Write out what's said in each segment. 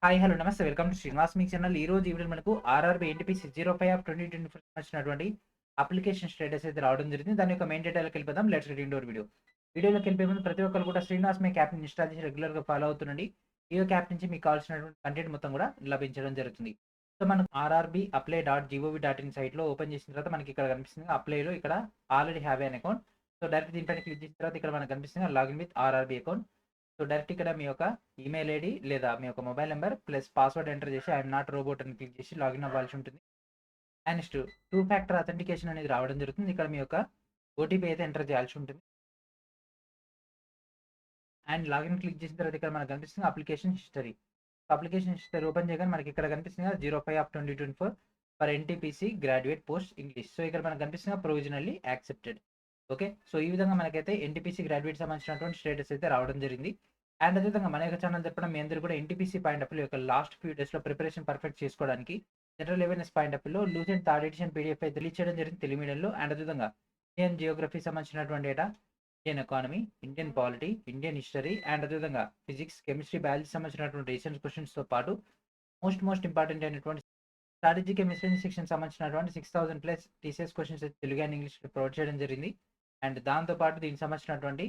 Hi! Hello! నమస్తే. Welcome to Srinivas me channel. ఈరోజు evening మనకు ఆర్ఆర్‌బీ ఎన్‌టీపీసీ 05 ఆఫ్ 2024 సంబంధించినటువంటి అప్లికేషన్ స్టేటస్ అయితే రావడం జరిగింది. దాని యొక్క మెయిన్ డీటెయిల్‌లోకి వెళ్ళిపోదాం. Let's get into hour video. వీడియోలోకి వెళ్ళిపోయే ముందు ప్రతి ఒక్కరు కూడా శ్రీనివాస్ మేక్ యాప్‌ని ఇన్‌స్టాల్ చేసి రెగ్యులర్‌గా ఫాలో అవుతుండండి. ఈ యొక్క యాప్ నుంచి మీకు కావాల్సినటువంటి కంటెంట్ మొత్తం కూడా లభించడం జరుగుతుంది. సో, మనం ఆర్ఆర్‌బీ అప్లై డాట్ జీఓవీ.ఇన్ సైట్‌లో ఓపెన్ చేసిన తర్వాత మనకి ఇక్కడ కనిపిస్తుంది అప్లైలో ఇక్కడ already have an account. So, direct దీనిపైన క్లిక్ చేసిన తర్వాత ఇక్కడ మనకు కనిపిస్తుంది login with RRB account. So, direct ఇక్కడ మీ యొక్క ఈమెయిల్ ఐడీ లేదా మీ యొక్క mobile number plus password enter చేసి ఐఎమ్ నాట్ రోబోట్ అని క్లిక్ చేసి లాగిన్ అవ్వాల్సి ఉంటుంది. And next two factor authentication అనేది రావడం జరుగుతుంది. ఇక్కడ మీ యొక్క ఓటీపీ అయితే ఎంటర్ చేయాల్సి ఉంటుంది. అండ్ లాగిన్ క్లిక్ చేసిన తర్వాత ఇక్కడ మనకు కనిపిస్తుంది application history. Application history open చేయగానే మనకి ఇక్కడ కనిపిస్తుంది 05 of 2024 for NTPC graduate post English. So, ఇక్కడ మనకు కనిపిస్తుంది ప్రొవిజనల్లీ యాక్సెప్టెడ్. ఓకే. సో, ఈ విధంగా మనకైతే ఎన్టీపీసీ గ్రాడ్యుయేట్ సంబంధించినటువంటి స్టేటస్ అయితే రావడం జరిగింది. అండ్ అదేవిధంగా మన యొక్క ఛానల్ తరపున మీ అందరూ కూడా ఎన్టీపీసీ పాయింట్ ఆఫ్ వ్యూ యొక్క లాస్ట్ ఫ్యూ డేస్‌లో ప్రిపరేషన్ పర్ఫెక్ట్ చేసుకోవడానికి జనరల్ అవేర్‌నెస్ పాయింట్ ఆఫ్ వ్యూలో లూసెంట్ థర్డ్ ఎడిషన్ పీడీఎఫ్ అయితే రిలీజ్ చేయడం జరిగింది తెలుగు మీడియంలో. అండ్ అదేవిధంగా ఇండియన్ జియోగ్రఫీ సంబంధించినటువంటి data, Indian economy, Indian polity, Indian history and అదేవిధంగా ఫిజిక్స్, కెమిస్ట్రీ, బయాలజీ సంబంధించినటువంటి రీసెంట్ క్వెషన్స్‌తో పాటు మోస్ట్ ఇంపార్టెంట్ అయినటువంటి స్ట్రాటజిక్ మిస్సెన్స్ సెక్షన్ సంబంధించినటువంటి 6000 ప్లస్ టీసీఎస్ క్వెషన్స్ అయితే తెలుగు అండ్ ఇంగ్లీష్‌లో ప్రొవైడ్ చేయడం జరిగింది. అండ్ దాంతో పాటు దీనికి సంబంధించినటువంటి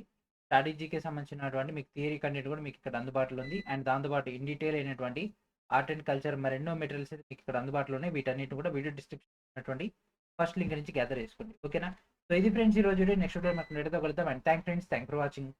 స్ట్రాటజీకి సంబంధించినటువంటి మీకు థియరీ కంటెంట్ కూడా మీకు ఇక్కడ అందుబాటులో ఉంది. అండ్ దాంతో పాటు ఇన్ డీటెయిల్ అయినటువంటి ఆర్ట్ అండ్ కల్చర్ మరెన్నో మెటీరియల్స్ అయితే మీకు ఇక్కడ అందుబాటులో ఉన్నాయి. వీటన్నిటిని కూడా వీడియో డిస్క్రిప్షన్ ఉన్నటువంటి ఫస్ట్ లింక్ నుంచి గ్యాదర్ చేసుకోండి. ఓకేనా? సో, ఇది ఫ్రెండ్స్ ఈరోజు వీడియో. నెక్స్ట్ వీడియో మనకు కలుద్దాం. And thanks friends. Thanks for watching.